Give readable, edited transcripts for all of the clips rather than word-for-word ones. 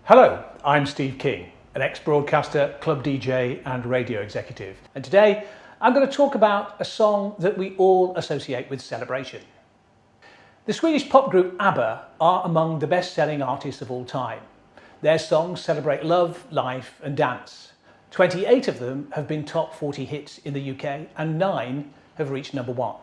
Hello, I'm Steve King, an ex-broadcaster, club DJ and radio executive. And today I'm going to talk about a song that we all associate with celebration. The Swedish pop group ABBA are among the best-selling artists of all time. Their songs celebrate love, life and dance. 28 of them have been top 40 hits in the UK and 9 have reached number 1.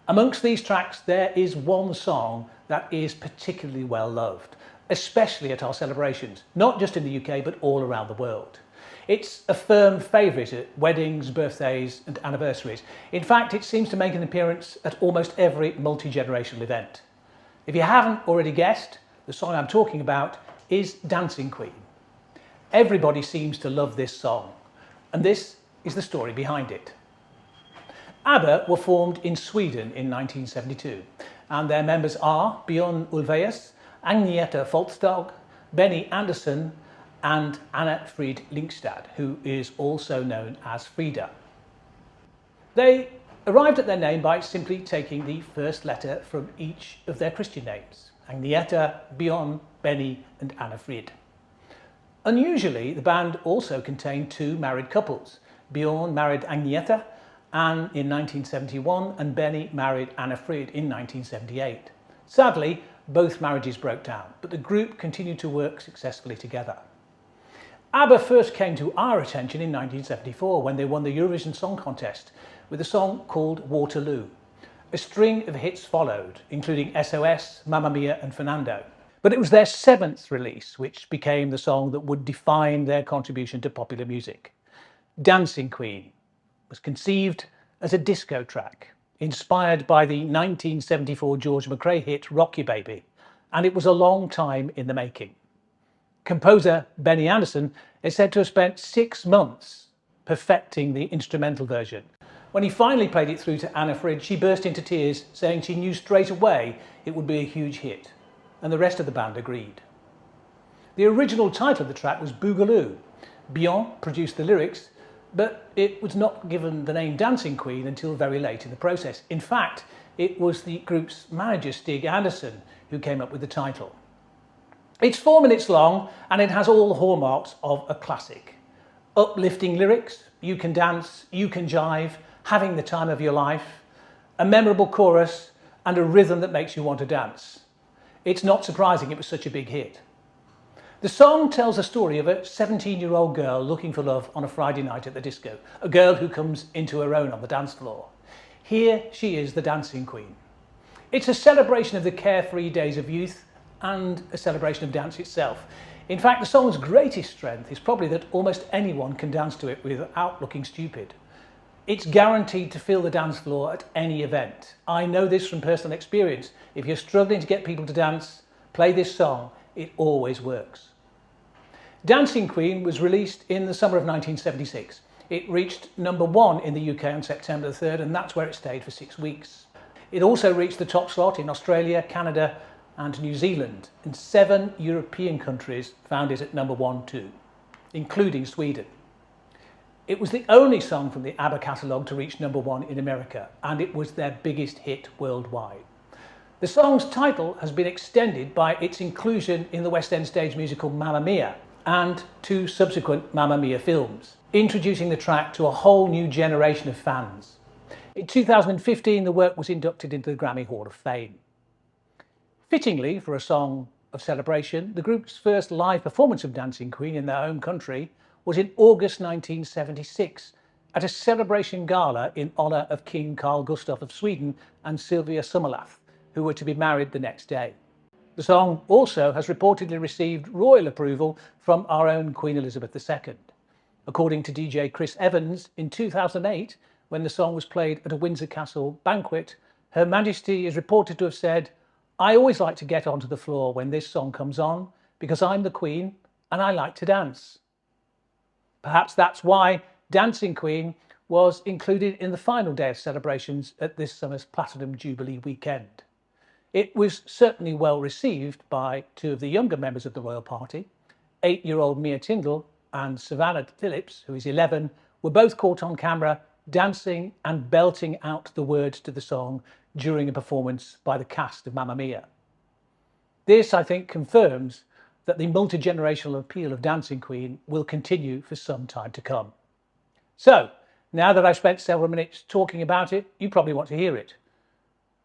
Amongst these tracks there is one song that is particularly well loved, especially at our celebrations, not just in the UK but all around the world. It's a firm favourite at weddings, birthdays and anniversaries. In fact, it seems to make an appearance at almost every multi-generational event. If you haven't already guessed, the song I'm talking about is Dancing Queen. Everybody seems to love this song, and this is the story behind it. ABBA were formed in Sweden in 1972, and their members are Björn Ulvaeus, Agneta Folkstad, Benny Andersson and Anna Frid Lyngstad, who is also known as Frida. They arrived at their name by simply taking the first letter from each of their Christian names: Agneta, Björn, Benny and Anna Frid. Unusually, the band also contained 2 married couples. Björn married Agneta in 1971 and Benny married Anna Frid in 1978. Sadly, both marriages broke down, but the group continued to work successfully together. ABBA first came to our attention in 1974 when they won the Eurovision Song Contest with a song called Waterloo. A string of hits followed, including SOS, Mamma Mia and Fernando. But it was their 7th release which became the song that would define their contribution to popular music. Dancing Queen was conceived as a disco track, inspired by the 1974 George McRae hit Rock You Baby, and it was a long time in the making. Composer Benny Andersson is said to have spent 6 months perfecting the instrumental version. When he finally played it through to Anna Frid, she burst into tears, saying she knew straight away it would be a huge hit, and the rest of the band agreed. The original title of the track was Boogaloo. Björn produced the lyrics, but it was not given the name Dancing Queen until very late in the process. In fact, it was the group's manager, Stig Andersson, who came up with the title. It's 4 minutes long and it has all the hallmarks of a classic. Uplifting lyrics, you can dance, you can jive, having the time of your life, a memorable chorus and a rhythm that makes you want to dance. It's not surprising it was such a big hit. The song tells a story of a 17-year-old girl looking for love on a Friday night at the disco, a girl who comes into her own on the dance floor. Here she is, the Dancing Queen. It's a celebration of the carefree days of youth and a celebration of dance itself. In fact, the song's greatest strength is probably that almost anyone can dance to it without looking stupid. It's guaranteed to fill the dance floor at any event. I know this from personal experience. If you're struggling to get people to dance, play this song. It always works. Dancing Queen was released in the summer of 1976. It reached number 1 in the UK on September the 3rd, and that's where it stayed for 6 weeks. It also reached the top slot in Australia, Canada and New Zealand, and 7 European countries found it at number 1 too, including Sweden. It was the only song from the ABBA catalogue to reach number 1 in America, and it was their biggest hit worldwide. The song's title has been extended by its inclusion in the West End stage musical Mamma Mia and 2 subsequent Mamma Mia films, introducing the track to a whole new generation of fans. In 2015, the work was inducted into the Grammy Hall of Fame. Fittingly, for a song of celebration, the group's first live performance of Dancing Queen in their home country was in August 1976 at a celebration gala in honour of King Carl Gustaf of Sweden and Sylvia Sommerlath, who were to be married the next day. The song also has reportedly received royal approval from our own Queen Elizabeth II. According to DJ Chris Evans, in 2008, when the song was played at a Windsor Castle banquet, Her Majesty is reported to have said, "I always like to get onto the floor when this song comes on because I'm the Queen and I like to dance." Perhaps that's why Dancing Queen was included in the final day of celebrations at this summer's Platinum Jubilee weekend. It was certainly well received by 2 of the younger members of the royal party. 8-year-old Mia Tindall and Savannah Phillips, who is 11, were both caught on camera dancing and belting out the words to the song during a performance by the cast of Mamma Mia. This, I think, confirms that the multi-generational appeal of Dancing Queen will continue for some time to come. So, now that I've spent several minutes talking about it, you probably want to hear it.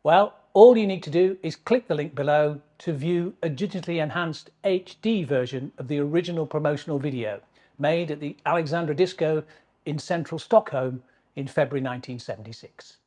Well, all you need to do is click the link below to view a digitally enhanced HD version of the original promotional video made at the Alexandra Disco in central Stockholm in February 1976.